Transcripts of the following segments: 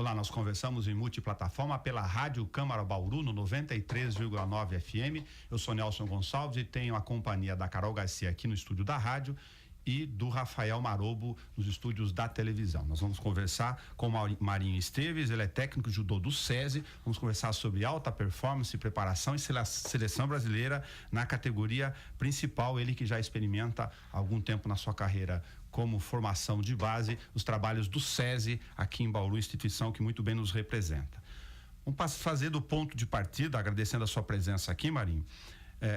Olá, nós conversamos em multiplataforma pela Rádio Câmara Bauru no 93,9 FM. Eu sou Nelson Gonçalves e tenho a companhia da Carol Garcia aqui no estúdio da rádio e do Rafael Marobo nos estúdios da televisão. Nós vamos conversar com o Marinho Esteves, ele é técnico de judô do SESI. Vamos conversar sobre alta performance, preparação e seleção brasileira na categoria principal. Ele que já experimenta há algum tempo na sua carreira como formação de base, os trabalhos do SESI aqui em Bauru, instituição que muito bem nos representa. Vamos fazer do ponto de partida, agradecendo a sua presença aqui, Marinho.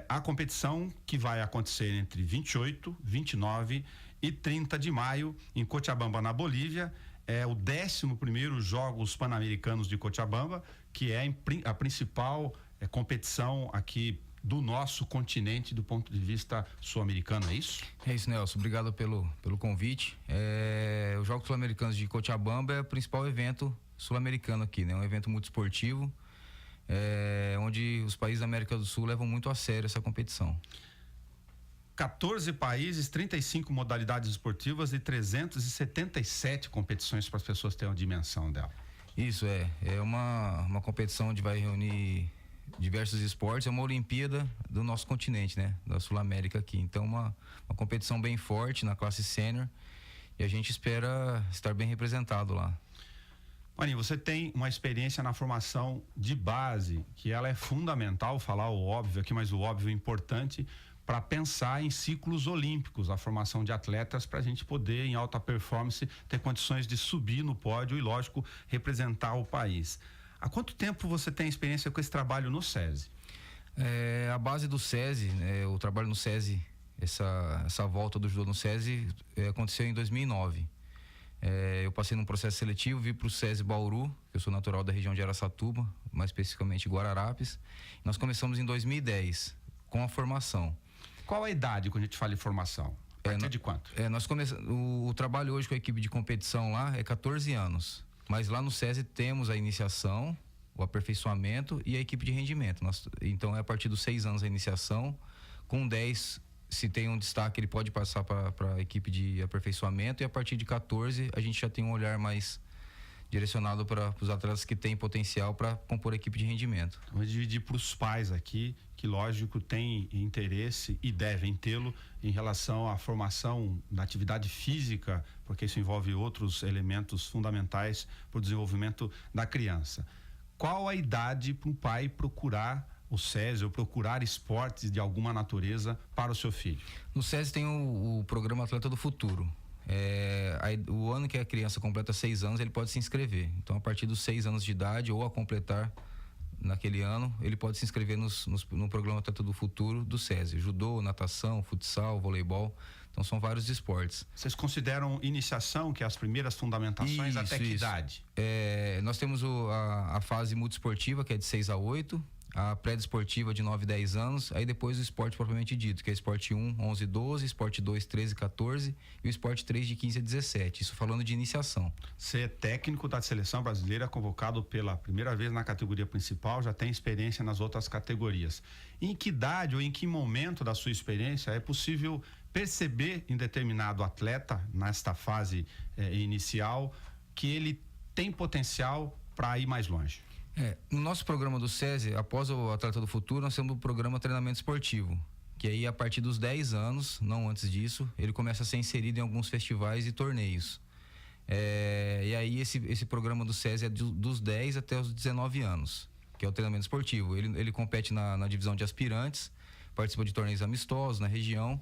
A competição que vai acontecer entre 28, 29 e 30 de maio em Cochabamba, na Bolívia, é o 11º Jogos Pan-Americanos de Cochabamba, que é a principal competição aqui do nosso continente do ponto de vista sul-americano, é isso? É isso, Nelson, obrigado pelo convite. Os Jogos Sul-Americanos de Cochabamba é o principal evento sul-americano aqui, né? Um evento muito esportivo, onde os países da América do Sul levam muito a sério essa competição. 14 países, 35 modalidades esportivas e 377 competições para as pessoas terem uma dimensão dela. Isso, é uma competição onde vai reunir diversos esportes, é uma Olimpíada do nosso continente, né? Da Sul-América aqui. Então uma competição bem forte na classe sênior e a gente espera estar bem representado lá. Marinho, você tem uma experiência na formação de base, que ela é fundamental, falar o óbvio aqui, mas o óbvio é importante para pensar em ciclos olímpicos, a formação de atletas para a gente poder, em alta performance, ter condições de subir no pódio e, lógico, representar o país. Há quanto tempo você tem experiência com esse trabalho no SESI? A base do SESI, o trabalho no SESI, essa volta do judô no SESI aconteceu em 2009. Eu passei num processo seletivo, vim para o SESI Bauru, eu sou natural da região de Araçatuba, mais especificamente Guararapes. Nós começamos em 2010 com a formação. Qual a idade quando a gente fala em formação? A partir de quanto? O trabalho hoje com a equipe de competição lá é 14 anos, mas lá no SESI temos a iniciação, o aperfeiçoamento e a equipe de rendimento. Então é a partir dos 6 anos a iniciação, com 10 se tem um destaque, ele pode passar para a equipe de aperfeiçoamento, e a partir de 14 a gente já tem um olhar mais direcionado para os atletas que têm potencial para compor a equipe de rendimento. Vamos dividir para os pais aqui, que lógico têm interesse e devem tê-lo em relação à formação da atividade física, porque isso envolve outros elementos fundamentais para o desenvolvimento da criança. Qual a idade para um pai procurar o SESI ou procurar esportes de alguma natureza para o seu filho? No SESI tem o programa Atleta do Futuro. O ano que a criança completa 6 anos, ele pode se inscrever. Então, a partir dos 6 anos de idade ou a completar naquele ano, ele pode se inscrever no programa Atleta do Futuro do SESI. Judô, natação, futsal, voleibol. Então, são vários esportes. Vocês consideram iniciação, que é as primeiras fundamentações, até que idade? Nós temos a fase multiesportiva, que é de 6 a 8. A pré-desportiva de 9 e 10 anos, aí depois o esporte propriamente dito, que é esporte 1, 11 e 12, esporte 2, 13 e 14 e o esporte 3 de 15 a 17, isso falando de iniciação. Você é técnico da seleção brasileira, convocado pela primeira vez na categoria principal, já tem experiência nas outras categorias. Em que idade ou em que momento da sua experiência é possível perceber em determinado atleta, nesta fase inicial, que ele tem potencial para ir mais longe? No nosso programa do SESI, após o Atleta do Futuro, nós temos o programa Treinamento Esportivo, que aí a partir dos 10 anos, não antes disso, ele começa a ser inserido em alguns festivais e torneios. E aí esse programa do SESI é dos 10 até os 19 anos, que é o treinamento esportivo. Ele compete na divisão de aspirantes, participa de torneios amistosos na região.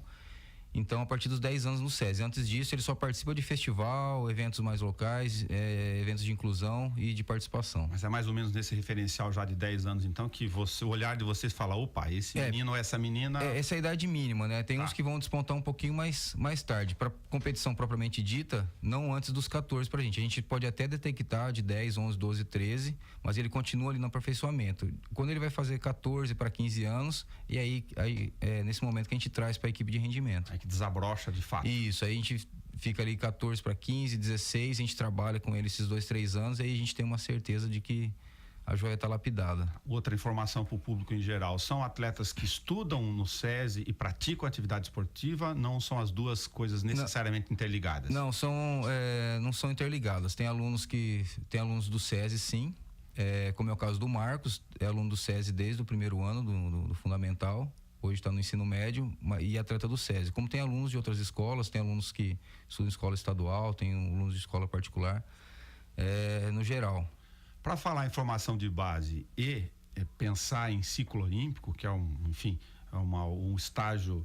Então, a partir dos 10 anos no SESI. Antes disso, ele só participa de festival, eventos mais locais, eventos de inclusão e de participação. Mas é mais ou menos nesse referencial já de 10 anos, então, que o olhar de vocês fala, opa, esse menino ou essa menina... Essa é a idade mínima, né? Tem uns que vão despontar um pouquinho mais tarde. Para competição propriamente dita, não antes dos 14 pra gente. A gente pode até detectar de 10, 11, 12, 13, mas ele continua ali no aperfeiçoamento. Quando ele vai fazer 14 para 15 anos, e aí é nesse momento que a gente traz para a equipe de rendimento. Que desabrocha de fato. Isso, aí a gente fica ali 14 para 15, 16, a gente trabalha com ele esses 2, 3 anos, aí a gente tem uma certeza de que a joia está lapidada. Outra informação para o público em geral, são atletas que estudam no SESI e praticam atividade esportiva, não são as duas coisas necessariamente interligadas? Não, não são interligadas. Tem alunos do SESI, sim, como é o caso do Marcos, é aluno do SESI desde o primeiro ano do fundamental, hoje está no ensino médio e atleta do SESI. Como tem alunos de outras escolas, tem alunos que estudam em escola estadual, tem alunos de escola particular, no geral. Para falar em formação de base e pensar em ciclo olímpico, que é um estágio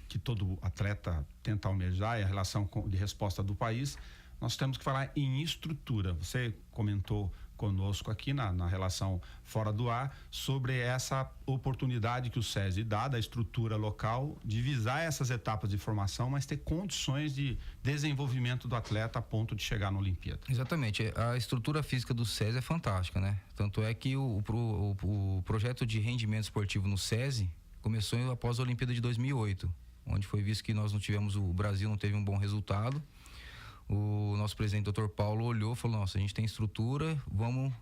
que todo atleta tenta almejar, é a relação de resposta do país, nós temos que falar em estrutura. Você comentou conosco aqui na relação fora do ar sobre essa oportunidade que o SESI dá da estrutura local de visar essas etapas de formação, mas ter condições de desenvolvimento do atleta a ponto de chegar na Olimpíada. Exatamente, a estrutura física do SESI é fantástica, né? Tanto é que o projeto de rendimento esportivo no SESI começou após a Olimpíada de 2008, onde foi visto que o Brasil não teve um bom resultado. O nosso presidente, Dr. Paulo, olhou e falou: nossa, a gente tem estrutura, vamos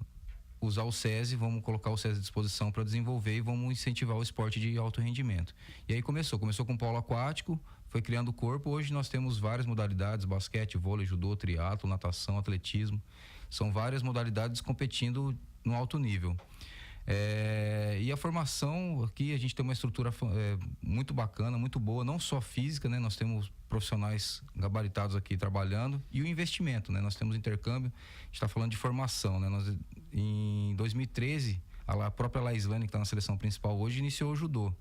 usar o SESI, vamos colocar o SESI à disposição para desenvolver e vamos incentivar o esporte de alto rendimento. E aí começou com polo aquático, foi criando o corpo. Hoje nós temos várias modalidades: basquete, vôlei, judô, triatlo, natação, atletismo. São várias modalidades competindo no alto nível. E a formação aqui, a gente tem uma estrutura muito bacana, muito boa, não só física, né? Nós temos profissionais gabaritados aqui trabalhando, e o investimento, né? Nós temos intercâmbio, a gente está falando de formação, né? Em 2013, a própria Laislane, que está na seleção principal hoje, iniciou o judô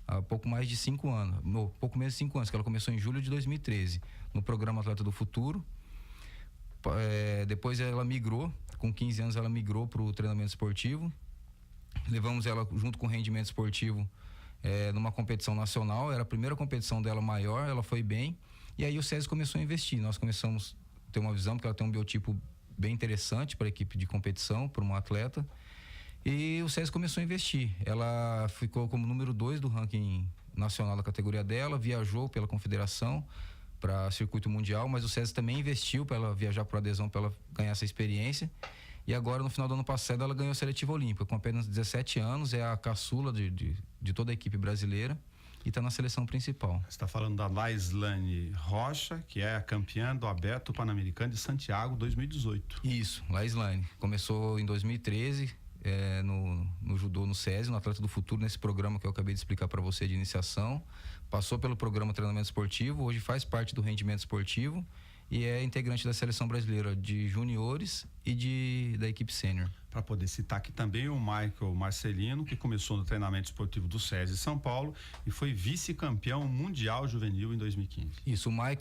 há pouco mais de 5 anos, pouco menos de 5 anos, que ela começou em julho de 2013, no programa Atleta do Futuro. Depois ela migrou, com 15 anos ela migrou para o treinamento esportivo. Levamos ela junto com o rendimento esportivo numa competição nacional. Era a primeira competição dela maior, ela foi bem, e aí o SESI começou a investir. Nós começamos a ter uma visão, porque ela tem um biotipo bem interessante para a equipe de competição, para uma atleta, e o SESI começou a investir. Ela ficou como número 2 do ranking nacional da categoria dela, viajou pela confederação para circuito mundial, mas o SESI também investiu para ela viajar por adesão, para ela ganhar essa experiência. E agora, no final do ano passado, ela ganhou a seletiva olímpica, com apenas 17 anos, é a caçula de toda a equipe brasileira e está na seleção principal. Você está falando da Laislane Rocha, que é a campeã do Aberto Pan-Americano de Santiago 2018. Isso, Laislane. Começou em 2013, no judô no SESI, no Atleta do Futuro, nesse programa que eu acabei de explicar para você de iniciação. Passou pelo programa Treinamento Esportivo, hoje faz parte do rendimento esportivo e é integrante da seleção brasileira de juniores e da equipe sênior. Para poder citar aqui também o Michael Marcelino, que começou no treinamento esportivo do SESI São Paulo e foi vice-campeão mundial juvenil em 2015. Isso, o Michael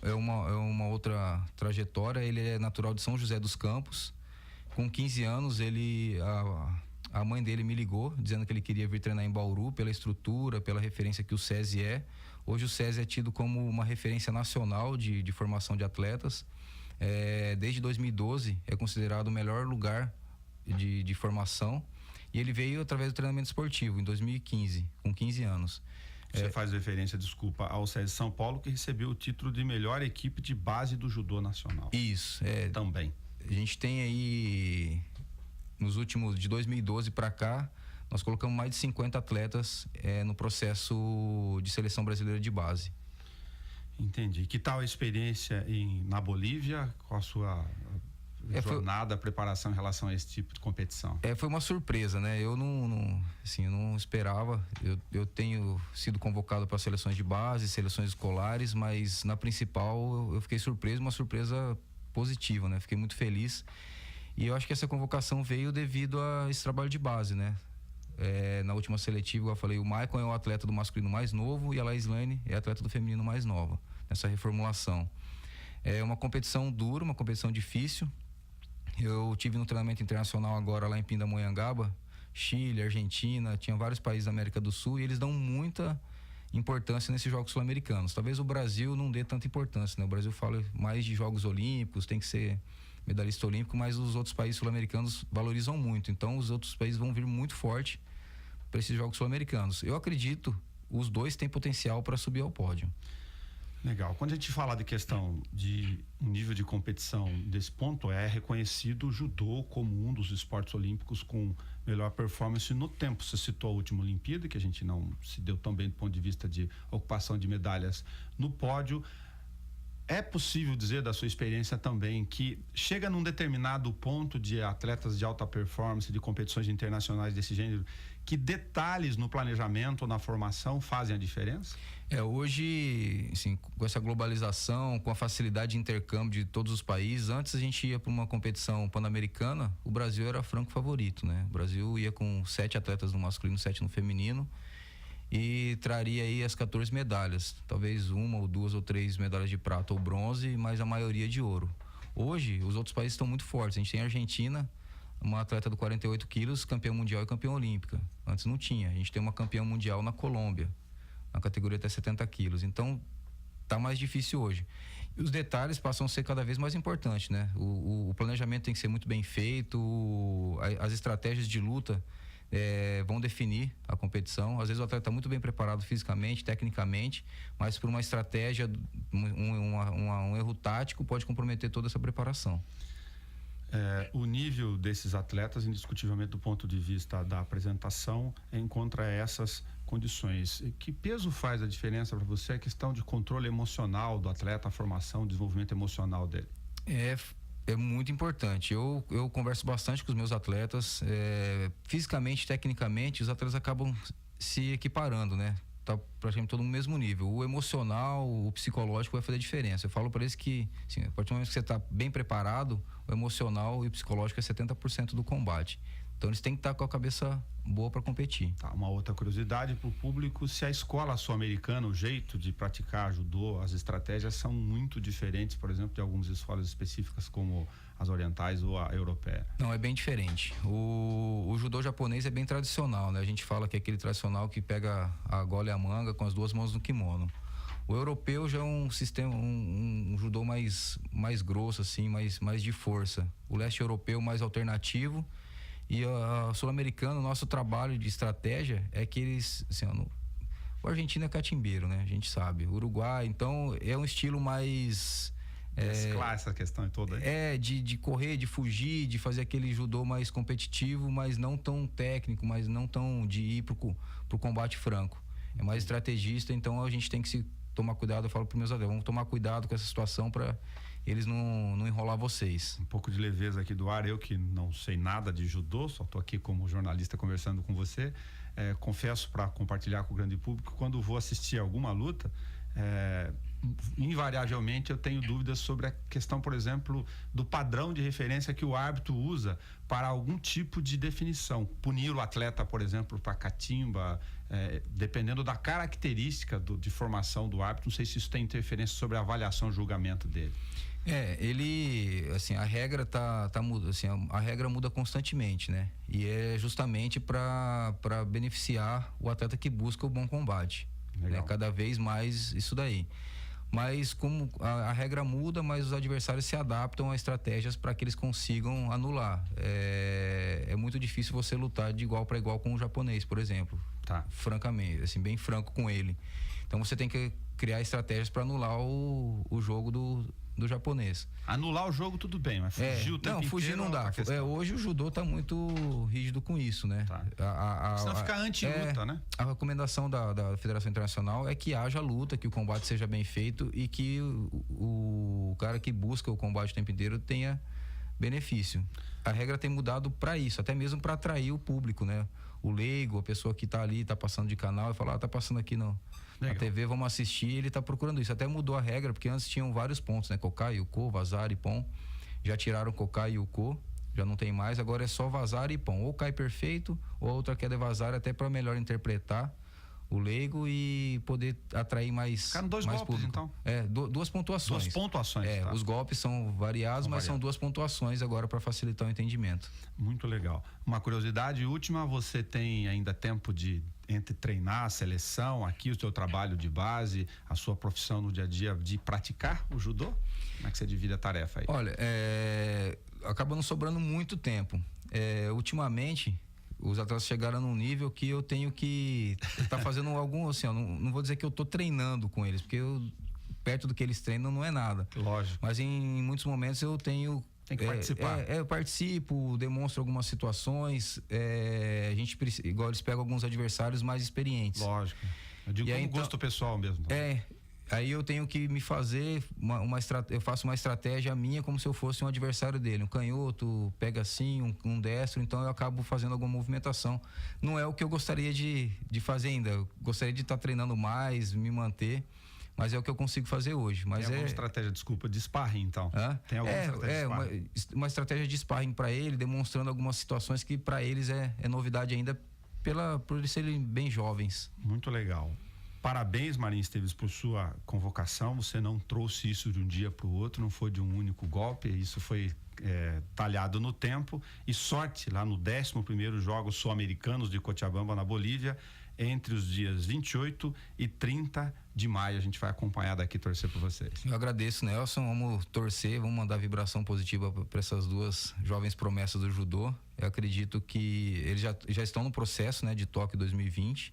é uma outra trajetória. Ele é natural de São José dos Campos. Com 15 anos, a mãe dele me ligou, dizendo que ele queria vir treinar em Bauru, pela estrutura, pela referência que o SESI é. Hoje o SESI é tido como uma referência nacional de formação de atletas. Desde 2012 é considerado o melhor lugar de formação, e ele veio através do treinamento esportivo em 2015, com 15 anos. Você faz referência, desculpa, ao SESI São Paulo, que recebeu o título de melhor equipe de base do judô nacional. Isso, também. A gente tem aí, nos últimos, de 2012 para cá, nós colocamos mais de 50 atletas no processo de seleção brasileira de base. Entendi. Que tal a experiência na Bolívia, com a sua jornada, preparação em relação a esse tipo de competição? Foi uma surpresa, né? Eu não esperava. Eu tenho sido convocado para seleções de base, seleções escolares, mas na principal eu fiquei surpreso, uma surpresa positiva, né? Fiquei muito feliz. E eu acho que essa convocação veio devido a esse trabalho de base, né? Na última seletiva, eu falei, o Michael é o atleta do masculino mais novo e a Laislane é a atleta do feminino mais nova, nessa reformulação. É uma competição dura, uma competição difícil. Eu tive no treinamento internacional agora lá em Pindamonhangaba, Chile, Argentina, tinha vários países da América do Sul, e eles dão muita importância nesses Jogos Sul-Americanos. Talvez o Brasil não dê tanta importância, né? O Brasil fala mais de Jogos Olímpicos, tem que ser medalhista olímpico, mas os outros países sul-americanos valorizam muito. Então os outros países vão vir muito forte para esses Jogos Sul-Americanos. Eu acredito, os dois têm potencial para subir ao pódio. Legal. Quando a gente fala de questão de um nível de competição desse ponto, é reconhecido o judô como um dos esportes olímpicos com melhor performance no tempo. Você citou a última Olimpíada, que a gente não se deu tão bem do ponto de vista de ocupação de medalhas no pódio. É possível dizer da sua experiência também que chega num determinado ponto de atletas de alta performance, de competições internacionais desse gênero, que detalhes no planejamento ou na formação fazem a diferença? Hoje, assim, com essa globalização, com a facilidade de intercâmbio de todos os países, antes a gente ia para uma competição pan-americana, o Brasil era franco favorito, né? O Brasil ia com 7 atletas no masculino, 7 no feminino, e traria aí as 14 medalhas, talvez 1 ou 2 ou 3 medalhas de prata ou bronze, mas a maioria de ouro. Hoje, os outros países estão muito fortes. A gente tem a Argentina, uma atleta do 48 quilos, campeã mundial e campeã olímpica. Antes não tinha. A gente tem uma campeã mundial na Colômbia, na categoria até 70 quilos. Então, tá mais difícil hoje. E os detalhes passam a ser cada vez mais importantes, né? O planejamento tem que ser muito bem feito, as estratégias de luta vão definir a competição. Às vezes o atleta está muito bem preparado fisicamente, tecnicamente, mas por uma estratégia, um erro tático pode comprometer toda essa preparação. O nível desses atletas, indiscutivelmente do ponto de vista da apresentação, encontra essas condições. Que peso faz a diferença para você a questão de controle emocional do atleta, a formação, o desenvolvimento emocional dele? É muito importante. Eu converso bastante com os meus atletas. Fisicamente, tecnicamente, os atletas acabam se equiparando, né? Tá praticamente todo no mesmo nível. O emocional, o psicológico vai fazer diferença. Eu falo para eles que, assim, a partir do momento que você está bem preparado, o emocional e o psicológico é 70% do combate. Então eles têm que estar com a cabeça boa para competir. Uma outra curiosidade para o público: se a escola sul-americana, o jeito de praticar judô, as estratégias são muito diferentes, por exemplo, de algumas escolas específicas como as orientais ou a europeia. Não, é bem diferente. O judô japonês é bem tradicional, né? A gente fala que é aquele tradicional que pega a gola e a manga com as 2 mãos no kimono. O europeu já é um sistema, um judô mais grosso, assim, mais de força. O leste europeu mais alternativo. E a sul-americana, o nosso trabalho de estratégia é que eles, assim, o argentino é catimbeiro, né? A gente sabe. O Uruguai, então, é um estilo mais... mesclar essa questão toda aí. De correr, de fugir, de fazer aquele judô mais competitivo, mas não tão técnico, mas não tão de ir pro combate franco. É mais estrategista, então a gente tem que se tomar cuidado. Eu falo para meus atletas, vamos tomar cuidado com essa situação para eles não enrolar vocês. Um pouco de leveza aqui do ar, eu que não sei nada de judô, só estou aqui como jornalista conversando com você. Confesso, para compartilhar com o grande público, quando vou assistir alguma luta, invariavelmente eu tenho dúvidas sobre a questão, por exemplo, do padrão de referência que o árbitro usa para algum tipo de definição. Punir o atleta, por exemplo, para catimba, dependendo da característica de formação do árbitro. Não sei se isso tem interferência sobre a avaliação e julgamento dele. Ele, assim, a regra muda, assim, a regra muda constantemente, né? E é justamente para beneficiar o atleta que busca o bom combate. Né? Cada vez mais isso daí. Mas como a regra muda, mas os adversários se adaptam a estratégias para que eles consigam anular. É muito difícil você lutar de igual para igual com o japonês, por exemplo. Tá. Francamente, assim, bem franco com ele. Então você tem que criar estratégias para anular o jogo do japonês. Anular o jogo tudo bem, mas fugir o tempo inteiro... Não, fugir não dá. Hoje o judô está muito rígido com isso, né? Tá. Senão fica anti-luta, né? A recomendação da Federação Internacional é que haja luta, que o combate seja bem feito e que o cara que busca o combate o tempo inteiro tenha benefício. A regra tem mudado para isso, até mesmo para atrair o público, né? O leigo, a pessoa que está ali, está passando de canal e fala, tá passando aqui na TV, vamos assistir, ele está procurando isso. Até mudou a regra, porque antes tinham vários pontos, né? Kokai, Yuko, Vazar e Pon. Já tiraram Kokai e Yuko, já não tem mais, agora é só Vazar e Pon. Ou cai perfeito, ou outra queda é Vazar, até para melhor interpretar o leigo e poder atrair mais Ficaram 2 mais golpes, público. então? 2 pontuações. 2 pontuações, tá. Os golpes são variados, mas são 2 pontuações agora para facilitar o entendimento. Muito legal. Uma curiosidade última, você tem ainda tempo de, entre treinar a seleção, aqui o seu trabalho de base, a sua profissão no dia a dia, de praticar o judô? Como é que você divide a tarefa aí? Olha, acaba não sobrando muito tempo. Ultimamente, os atletas chegaram num nível que eu tenho que estar fazendo algum, assim, não vou dizer que eu estou treinando com eles, porque eu perto do que eles treinam não é nada. Lógico. Mas em muitos momentos eu tenho... Tem que participar. Eu participo, demonstro algumas situações. A gente precisa, igual eles pegam alguns adversários mais experientes. Lógico. Eu digo como gosto pessoal mesmo. Aí eu tenho que me fazer eu faço uma estratégia minha como se eu fosse um adversário dele. Um canhoto pega assim, um destro, então eu acabo fazendo alguma movimentação. Não é o que eu gostaria de fazer ainda. Eu gostaria de estar treinando mais, me manter. Mas é o que eu consigo fazer hoje. Mas tem alguma estratégia, desculpa, de sparring, então? Tem alguma estratégia de sparring? Uma estratégia de sparring para ele, demonstrando algumas situações que para eles é novidade ainda, por eles serem bem jovens. Muito legal. Parabéns, Marinho Esteves, por sua convocação. Você não trouxe isso de um dia para o outro, não foi de um único golpe, isso foi talhado no tempo. E sorte lá no 11º Jogos Sul-Americanos de Cochabamba, na Bolívia, entre os dias 28 e 30 de maio. A gente vai acompanhar daqui, torcer por vocês. Eu agradeço, Nelson. Vamos torcer, vamos mandar vibração positiva para essas duas jovens promessas do judô. Eu acredito que eles já estão no processo, né, de Tóquio 2020,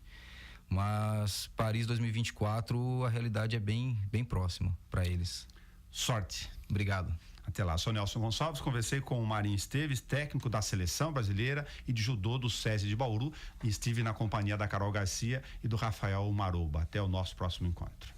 mas Paris 2024 a realidade é bem próxima para eles. Sorte. Obrigado. Até lá, sou Nelson Gonçalves, conversei com o Marinho Esteves, técnico da Seleção Brasileira e de Judô do SESI de Bauru, e estive na companhia da Carol Garcia e do Rafael Marouba. Até o nosso próximo encontro.